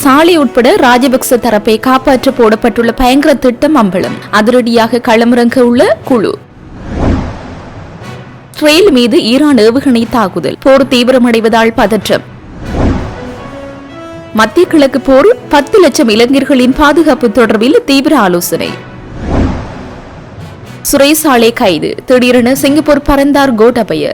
சாலை உட்பட ராஜபக்ச தரப்பை காப்பாற்ற போடப்பட்டுள்ள பயங்கர திட்டம் அம்பலம். அதிரடியாக களமிறங்க உள்ள குழு. இஸ்ரேல் மீது ஈரான் ஏவுகணை தாக்குதல். போர் தீவிரமடைவதால் பதற்றம். மத்திய கிழக்கு போர் 10 லட்சம் இளைஞர்களின் பாதுகாப்பு தொடர்பில் தீவிர ஆலோசனை. சுரேசாலை கைது. திடீரென சிங்கப்பூர் பறந்தார் கோட்டாபய.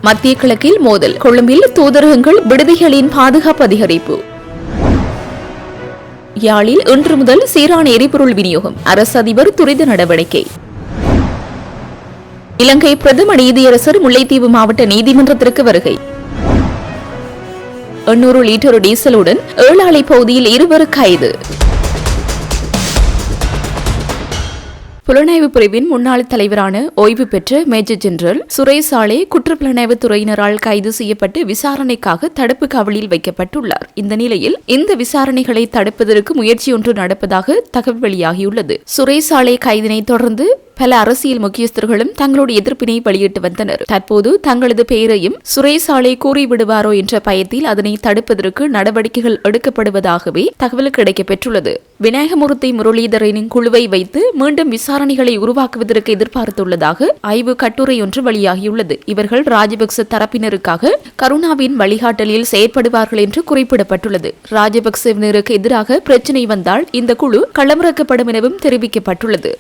மத்திய கிழக்கில் மோதல். கொழும்பில் தூதரகங்கள் விடுதிகளின் பாதுகாப்பு அதிகரிப்பு. யாழில் இன்று முதல் சீரான எரிபொருள் விநியோகம். அரசு அதிபர் துரித நடவடிக்கை. இலங்கை பிரதம நீதியரசர் முல்லைத்தீவு மாவட்ட நீதிமன்றத்திற்கு வருகை. 800 லிட்டர் டீசலுடன் ஏழாலை பகுதியில் 2 கைது. புலனாய்வு பிரிவின் முன்னாள் தலைவரான ஓய்வு பெற்ற மேஜர் ஜெனரல் சுரேசாலே குற்றப்புலனாய்வு துறையினரால் கைது செய்யப்பட்டு விசாரணைக்காக தடுப்பு காவலில் வைக்கப்பட்டுள்ளார். இந்த நிலையில் இந்த விசாரணைகளை தடுப்பதற்கு முயற்சி ஒன்று நடப்பதாக தகவல் வெளியாகியுள்ளது. சுரேசாலே கைதினை தொடர்ந்து பல அரசியல் முக்கியஸ்தர்களும் தங்களுடைய எதிர்ப்பினை வெளியிட்டு வந்தனர். தற்போது தங்களது பெயரையும் சுரேசாலை கூறிவிடுவாரோ என்ற பயத்தில் அதனை தடுப்பதற்கு நடவடிக்கைகள் எடுக்கப்படுவதாகவே தகவல் கிடைக்கப்பெற்றுள்ளது. விநாயகமூர்த்தி முரளிதரனின் குழுவை வைத்து மீண்டும் விசாரணைகளை உருவாக்குவதற்கு எதிர்பார்த்துள்ளதாக ஆய்வு கட்டுரை ஒன்று வெளியாகியுள்ளது. இவர்கள் ராஜபக்ச தரப்பினருக்காக கருணாவின் வழிகாட்டலில் செயற்படுவார்கள் என்று குறிப்பிடப்பட்டுள்ளது. ராஜபக்சவினருக்கு எதிராக பிரச்சினை வந்தால் இந்த குழு களமிறக்கப்படும் எனவும் தெரிவிக்கப்பட்டுள்ளது.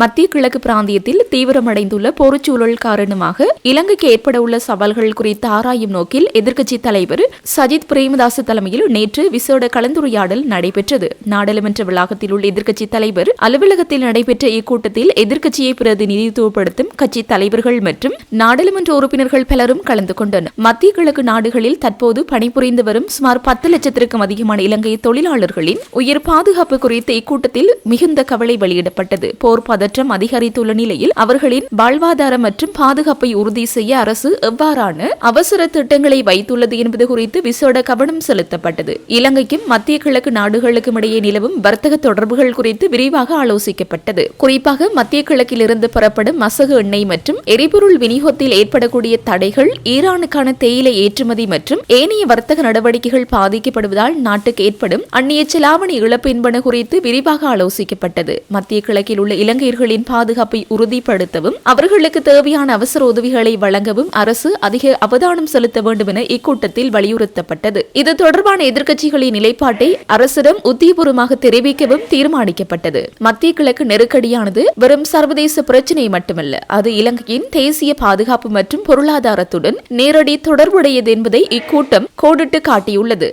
மத்திய கிழக்கு பிராந்தியத்தில் தீவிரமடைந்துள்ள போர்ச்சூழல் காரணமாக இலங்கைக்கு ஏற்பட உள்ள சவால்கள் குறித்து ஆராயும் நோக்கில் எதிர்க்கட்சித் தலைவர் சஜித் பிரேமதாச தலைமையில் நேற்று விசேட கலந்துரையாடல் நடைபெற்றது. நாடாளுமன்ற வளாகத்தில் உள்ள எதிர்க்கட்சித் தலைவர் அலுவலகத்தில் நடைபெற்ற இக்கூட்டத்தில் எதிர்க்கட்சியை பிரதிநிதித்துவப்படுத்தும் கட்சி தலைவர்கள் மற்றும் நாடாளுமன்ற உறுப்பினர்கள் பலரும் கலந்து கொண்டனர். மத்திய கிழக்கு நாடுகளில் தற்போது பணிபுரிந்து வரும் சுமார் 10 லட்சத்திற்கும் அதிகமான இலங்கை தொழிலாளர்களின் உயிர் பாதுகாப்பு குறித்த இக்கூட்டத்தில் மிகுந்த கவலை வெளியிடப்பட்டது. போர் பதற்றம் அதிகரித்துள்ள நிலையில் அவர்களின் வாழ்வாதாரம் மற்றும் பாதுகாப்பை உறுதி செய்ய அரசு எவ்வாறான அவசர திட்டங்களை வைத்துள்ளது என்பது குறித்து விசேட கவனம் செலுத்தப்பட்டது. இலங்கைக்கும் மத்திய கிழக்கு நாடுகளுக்கும் இடையே நிலவும் வர்த்தக தொடர்புகள் குறித்து விரிவாக ஆலோசிக்கப்பட்டது. குறிப்பாக மத்திய கிழக்கில் இருந்து பெறப்படும் மசகு எண்ணெய் மற்றும் எரிபொருள் விநியோகத்தில் ஏற்படக்கூடிய தடைகள், ஈரானுக்கான தேயிலை ஏற்றுமதி மற்றும் ஏனைய வர்த்தக நடவடிக்கைகள் பாதிக்கப்படுவதால் நாட்டுக்கு ஏற்படும் அந்நிய செலாவணி இழப்பு என்பன குறித்து விரிவாக ஆலோசிக்கப்பட்டது. மத்திய கிழக்கில் உள்ள இலங்கை பாதுகாப்பை உறுதிப்படுத்தவும் அவர்களுக்கு தேவையான அவசர உதவிகளை வழங்கவும் அரசு அதிக அவதானம் செலுத்த வேண்டும் என இக்கூட்டத்தில் வலியுறுத்தப்பட்டது. இது தொடர்பான எதிர்க்கட்சிகளின் நிலைப்பாட்டை அரசிடம் உத்தியபூர்வமாக தெரிவிக்கவும் தீர்மானிக்கப்பட்டது. மத்திய கிழக்கு நெருக்கடியானது வெறும் சர்வதேச பிரச்சினை மட்டுமல்ல, அது இலங்கையின் தேசிய பாதுகாப்பு மற்றும் பொருளாதாரத்துடன் நேரடி தொடர்புடையது என்பதை இக்கூட்டம் கோடிட்டு காட்டியுள்ளது.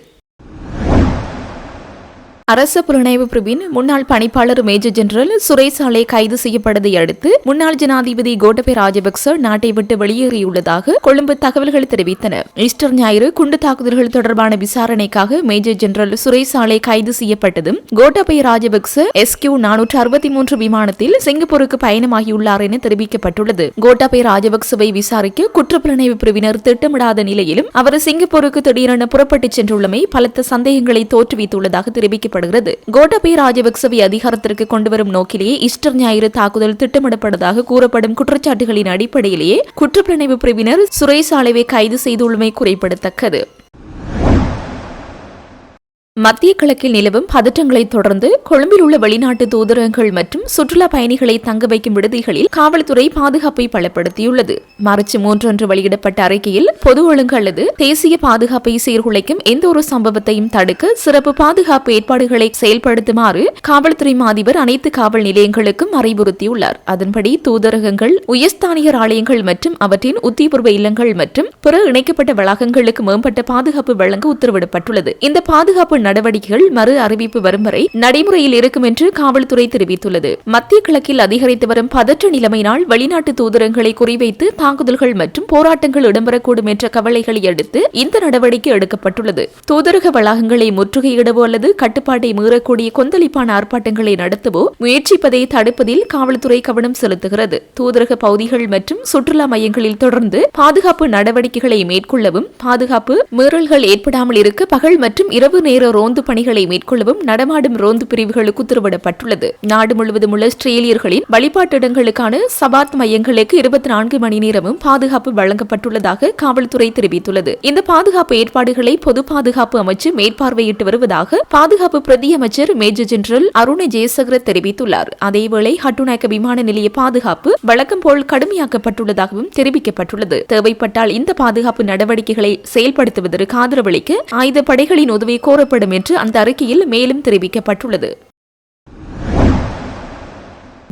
அரச புலனாய்வு பிரிவின் முன்னாள் பணிப்பாளர் மேஜர் ஜெனரல் சுரேசாலே கைது செய்யப்பட்டதை அடுத்து முன்னாள் ஜனாதிபதி கோட்டபய ராஜபக்ச நாட்டை விட்டு வெளியேறியுள்ளதாக கொழும்பு தகவல்கள் தெரிவித்தன. ஈஸ்டர் ஞாயிறு குண்டு தாக்குதல்கள் தொடர்பான விசாரணைக்காக மேஜர் ஜெனரல் சுரேசாலே கைது செய்யப்பட்டதும் கோட்டபய ராஜபக்ச SQ-463 விமானத்தில் சிங்கப்பூருக்கு பயணமாகியுள்ளார் என தெரிவிக்கப்பட்டுள்ளது. கோட்டபய ராஜபக்சவை விசாரிக்க குற்றப்புலனாய்வு பிரிவினர் திட்டமிடாத நிலையிலும் அவர் சிங்கப்பூருக்கு திடீரென புறப்பட்டுச் சென்றுள்ளமை பலத்த சந்தேகங்களை தோற்றுவித்துள்ளதாக தெரிவிக்கப்பட்டது. கோட்டாபய ராஜபக்சவை அதிகாரத்திற்கு கொண்டுவரும் நோக்கிலேயே ஈஸ்டர் ஞாயிறு தாக்குதல் திட்டமிடப்பட்டதாக கூறப்படும் குற்றச்சாட்டுகளின் அடிப்படையிலேயே குற்றப்புலனாய்வு பிரிவினர் சுரேசாலேவை கைது செய்துள்ளமை குறிப்பிடத்தக்கது. மத்திய கிழக்கில் நிலவும் பதற்றங்களை தொடர்ந்து கொழும்பில் உள்ள வெளிநாட்டு தூதரகங்கள் மற்றும் சுற்றுலா பயணிகளை தங்க வைக்கும் விடுதிகளில் காவல்துறை பாதுகாப்பை பலப்படுத்தியுள்ளது. மார்ச் 3 அன்று வெளியிடப்பட்ட அறிக்கையில் பொது ஒழுங்கு அல்லது தேசிய பாதுகாப்பை சீர்குலைக்கும் எந்த ஒரு சம்பவத்தையும் தடுக்க சிறப்பு பாதுகாப்பு ஏற்பாடுகளை செயல்படுத்துமாறு காவல்துறை அதிபர் அனைத்து காவல் நிலையங்களுக்கும் அறிவுறுத்தியுள்ளார். அதன்படி தூதரகங்கள், உயர்ஸ்தானியர் ஆலயங்கள் மற்றும் அவற்றின் உத்தியபூர்வ இல்லங்கள் மற்றும் பிற இணைக்கப்பட்ட வளாகங்களுக்கு மேம்பட்ட பாதுகாப்பு வழங்க உத்தரவிடப்பட்டுள்ளது. இந்த பாதுகாப்பு நடவடிக்கைகள் மறு அறிவிப்பு வரும் வரை நடைமுறையில் இருக்கும் என்று காவல்துறை தெரிவித்துள்ளது. மத்திய கிழக்கில் அதிகரித்து வரும் பதற்ற நிலைமையினால் வெளிநாட்டு தூதரங்களை குறிவைத்து தாக்குதல்கள் மற்றும் போராட்டங்கள் இடம்பெறக்கூடும் என்ற கவலைகளை அடுத்து இந்த நடவடிக்கை எடுக்கப்பட்டுள்ளது. தூதரக வளாகங்களை முற்றுகையிடவோ அல்லது கட்டுப்பாட்டை மீறக்கூடிய கொந்தளிப்பான ஆர்ப்பாட்டங்களை நடத்தவோ முயற்சிப்பதை தடுப்பதில் காவல்துறை கவனம் செலுத்துகிறது. தூதரக பகுதிகள் மற்றும் சுற்றுலா மையங்களில் தொடர்ந்து பாதுகாப்பு நடவடிக்கைகளை மேற்கொள்ளவும் பாதுகாப்பு மீறல்கள் ஏற்படாமல் இருக்க பகல் மற்றும் இரவு நேர ரோந்து பணிகளை மேற்கொள்ளவும் நடமாடும் ரோந்து பிரிவுகளுக்கு உத்தரவிடப்பட்டுள்ளது. நாடு முழுவதும் உள்ள ஆஸ்திரேலியர்களின் வழிபாட்டிடங்களுக்கான சபாத் மையங்களுக்கு 24 மணி நேரமும் பாதுகாப்பு வழங்கப்பட்டுள்ளதாக காவல்துறை தெரிவித்துள்ளது. இந்த பாதுகாப்பு ஏற்பாடுகளை பொது பாதுகாப்பு அமைச்சு மேற்பார்வையிட்டு வருவதாக பாதுகாப்பு பிரதி அமைச்சர் மேஜர் ஜெனரல் அருண ஜெயசகர தெரிவித்துள்ளார். அதேவேளை ஹட்டுநாயக்க விமான நிலைய பாதுகாப்பு வழக்கம் போல் கடுமையாக்கப்பட்டுள்ளதாகவும் தெரிவிக்கப்பட்டுள்ளது. தேவைப்பட்டால் இந்த பாதுகாப்பு நடவடிக்கைகளை செயல்படுத்துவதற்கு ஆதரவளிக்க ஆயுதப்படைகளின் உதவி கோரப்படும் என்று அந்த அறிக்கையில் மேலும் தெரிவிக்கப்பட்டுள்ளது.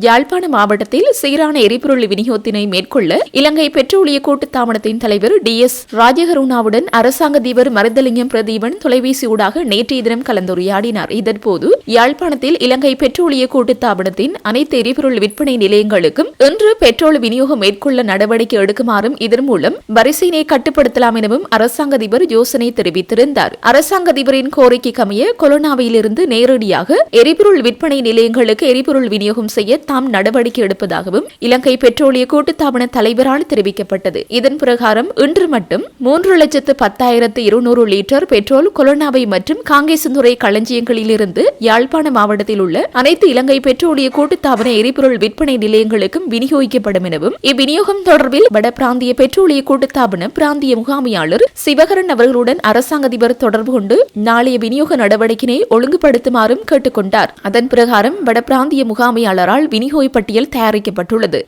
யாழ்ப்பாண மாவட்டத்தில் சீரான எரிபொருள் விநியோகத்தினை மேற்கொள்ள இலங்கை பெட்ரோலிய கூட்டுத்தாபனத்தின் தலைவர் DS ராஜகருணாவுடன் அரசாங்க அதிபர் மருதலிங்கம் பிரதீபன் தொலைபேசி ஊடாக நேற்றைய தினம் கலந்துரையாடினார். இதன்போது யாழ்ப்பாணத்தில் இலங்கை பெட்ரோலிய கூட்டுத்தாபனத்தின் அனைத்து எரிபொருள் விற்பனை நிலையங்களுக்கும் இன்று பெட்ரோல் விநியோகம் மேற்கொள்ள நடவடிக்கை எடுக்குமாறும் இதன் மூலம் வரிசையினை கட்டுப்படுத்தலாம் எனவும் அரசாங்க அதிபர் யோசனை தெரிவித்திருந்தார். அரசாங்க அதிபரின் கோரிக்கைக்கமைய கொலோனாவிலிருந்து நேரடியாக எரிபொருள் விற்பனை நிலையங்களுக்கு எரிபொருள் விநியோகம் செய்ய தாம் நடவடிக்கை எடுப்பதாகவும் இலங்கை பெட்ரோலிய கூட்டுத்தாபன தலைவரால் தெரிவிக்கப்பட்டது. இதன் பிரகாரம் இன்று மட்டும் 3,10,200 லிட்டர் பெட்ரோல் கொலோனாவை மற்றும் காங்கேசந்துறை களஞ்சியங்களிலிருந்து யாழ்ப்பாண மாவட்டத்தில் உள்ள அனைத்து இலங்கை பெட்ரோலிய கூட்டுத்தாபன எரிபொருள் விற்பனை நிலையங்களுக்கும் விநியோகிக்கப்படும் எனவும் இவ்விநியோகம் தொடர்பில் வட பிராந்திய பெட்ரோலிய கூட்டுத்தாபன பிராந்திய முகாமையாளர் சிவகரன் அவர்களுடன் அரசாங்க அதிபர் தொடர்பு கொண்டு நாளைய விநியோக நடவடிக்கையை ஒழுங்குபடுத்துமாறும் கேட்டுக்கொண்டார். அதன் பிரகாரம் வட பிராந்திய முகாமையாளரால் விநியோக பட்டியல் தயாரிக்கப்பட்டுள்ளது.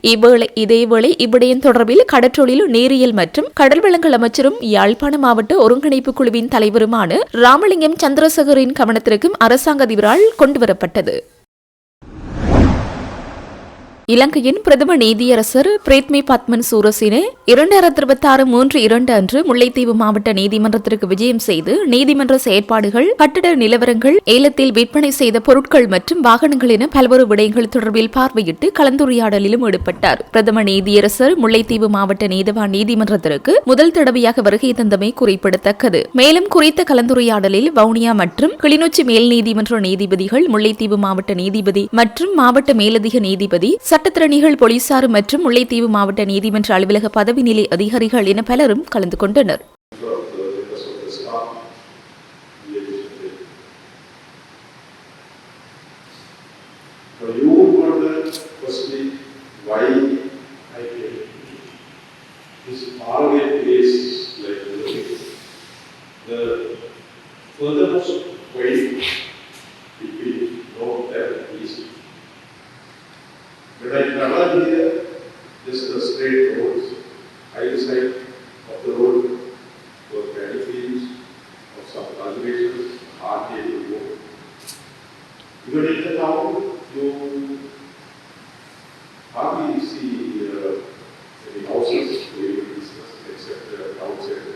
இதேவேளை இவ்விடயம் தொடர்பில் கடற்றொழில் நீரியல் மற்றும் கடல் வளங்கள் அமைச்சரும் யாழ்ப்பாண மாவட்ட ஒருங்கிணைப்பு குழுவின் தலைவருமான ராமலிங்கம் சந்திரசேகரின் கவனத்திற்கும் அரசாங்க அதிபரால் கொண்டுவரப்பட்டது. இலங்கையின் பிரதம நீதியரசர் பிரேத்மி பத்மன் சூரசினே 2026/3/2 அன்று முல்லைத்தீவு மாவட்ட நீதிமன்றத்திற்கு விஜயம் செய்து நீதிமன்ற செயற்பாடுகள், கட்டட நிலவரங்கள், ஏலத்தில் விற்பனை செய்த பொருட்கள் மற்றும் வாகனங்கள் என பல்வேறு விடயங்கள் தொடர்பில் பார்வையிட்டு கலந்துரையாடலிலும் ஈடுபட்டார். பிரதம நீதியரசர் முல்லைத்தீவு மாவட்ட நீதவான் நீதிமன்றத்திற்கு முதல் தடவையாக வருகை தந்தமை குறிப்பிடத்தக்கது. மேலும் குறித்த கலந்துரையாடலில் வவுனியா மற்றும் கிளிநொச்சி மேல் நீதிமன்ற நீதிபதிகள், முல்லைத்தீவு மாவட்ட நீதிபதி மற்றும் மாவட்ட மேலதிக நீதிபதி, சட்டத்திறனிகள், போலீசார் மற்றும் முல்லைத்தீவு மாவட்ட நீதிமன்ற அலுவலக பதவி நிலை அதிகாரிகள் என பலரும் கலந்து கொண்டனர். When I travel here, this is a straight road. Either side of the road were paddy fields or some cultivations, hardly able to go. Even in the town, you hardly see any houses where you business except outside.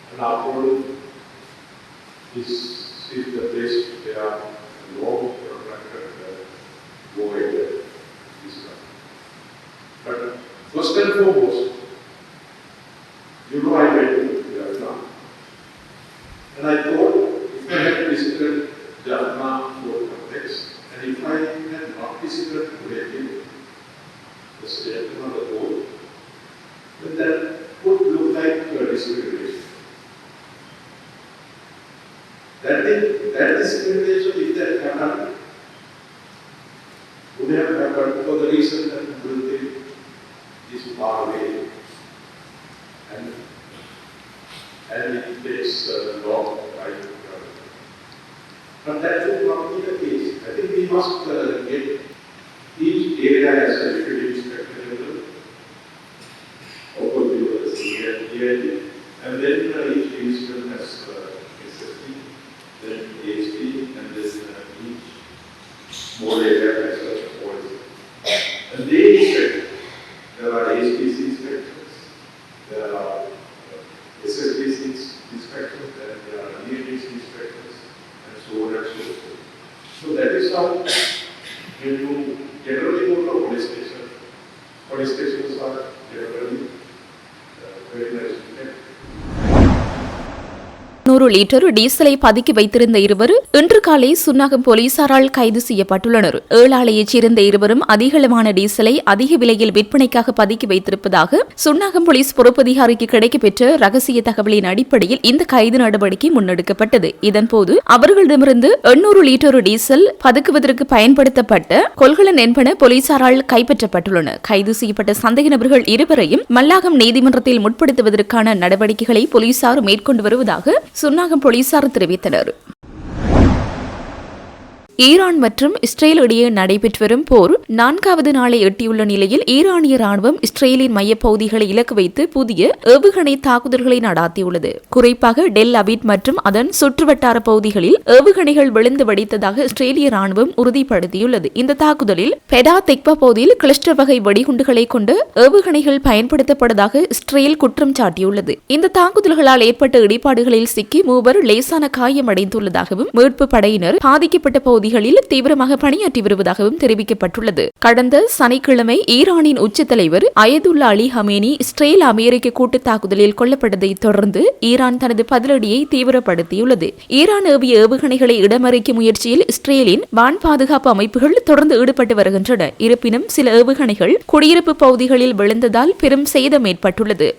And afterward, this is the place where there are no go ahead this one. But first and foremost, you know I went to Jaffna, and I thought if I had visited Jaffna Fort Complex, and if I had not visited Kudaiki, the state on the board, then that would look like a discrimination. That discrimination, if that happened, would have happened for the reason that building is far away and it takes a long time to travel. But that would not be the case. I think we must get each area as a deputy inspector level, overview as EID, and then each division has SSP, then ASP, and then each more area as a policy. And they inspect. There are ASPC inspectors, there are SSPC inspectors, there are EADC inspectors, and so on and so forth. So that is how when you generally go to a police stations are generally very nice. 100 litre டீசலை பதுக்கி வைத்திருந்த இருவர் இன்று காலை சுன்னாகம் போலீசாரால் கைது செய்யப்பட்டுள்ளனர். ஏழாலையைச் சேர்ந்த இருவரும் அதிகளவான டீசலை அதிக விலையில் விற்பனைக்காக பதுக்கி வைத்திருப்பதாக சுன்னாகம் போலீஸ் பொறுப்பதிகாரிக்கு கிடைக்கப்பெற்ற ரகசிய தகவலின் அடிப்படையில் இந்த கைது நடவடிக்கை முன்னெடுக்கப்பட்டது. இதன்போது அவர்களிடமிருந்து 800 லிட்டர் டீசல் பதுக்குவதற்கு பயன்படுத்தப்பட்ட கொள்கலன் என்பன போலீசாரால் கைப்பற்றப்பட்டுள்ளன. கைது செய்யப்பட்ட சந்தேக நபர்கள் இருவரையும் மல்லாகம் நீதிமன்றத்தில் முற்படுத்துவதற்கான நடவடிக்கைகளை போலீசார் மேற்கொண்டு வருவதாக சுன்னாகம் போலீசார் தெரிவித்தனர். ஈரான் மற்றும் இஸ்ரேல் இடையே நடைபெற்று வரும் போர் 4வது நாளை எட்டியுள்ள நிலையில் ஈரானிய ராணுவம் இஸ்ரேலின் மையப்பகுதிகளை இலக்கு வைத்து புதிய ஏவுகணை தாக்குதல்களை நடாத்தியுள்ளது. குறிப்பாக டெல் அவிட் மற்றும் அதன் சுற்றுவட்டார பகுதிகளில் ஏவுகணைகள் விழுந்து வெடித்ததாக இஸ்ரேலிய ராணுவம் உறுதிப்படுத்தியுள்ளது. இந்த தாக்குதலில் பெடா தெக்பா பகுதியில் கிளஸ்டர் வகை வெடிகுண்டுகளை கொண்ட ஏவுகணைகள் பயன்படுத்தப்பட்டதாக இஸ்ரேல் குற்றம் சாட்டியுள்ளது. இந்த தாக்குதல்களால் ஏற்பட்ட இடிபாடுகளில் சிக்கி 3 லேசான காயமடைந்துள்ளதாகவும் மீட்பு படையினர் பாதிக்கப்பட்ட பகுதிகளில் தீவிரமாக பணியாற்றி வருவதாகவும் தெரிவிக்கப்பட்டுள்ளது. கடந்த சனிக்கிழமை ஈரானின் உச்ச தலைவர் அயதுல்லா அலி ஹமேனி இஸ்ரேல் அமெரிக்க கூட்டு தாக்குதலில் கொல்லப்பட்டதை தொடர்ந்து ஈரான் தனது பதிலடியை தீவிரப்படுத்தியுள்ளது. ஈரான் ஏவிய ஏவுகணைகளை இடமறிக்கும் முயற்சியில் இஸ்ரேலின் வான் பாதுகாப்பு அமைப்புகள் தொடர்ந்து ஈடுபட்டு வருகின்றன. இருப்பினும் சில ஏவுகணைகள் குடியிருப்பு பகுதிகளில் விழுந்ததால் பெரும் சேதம் ஏற்பட்டுள்ளது.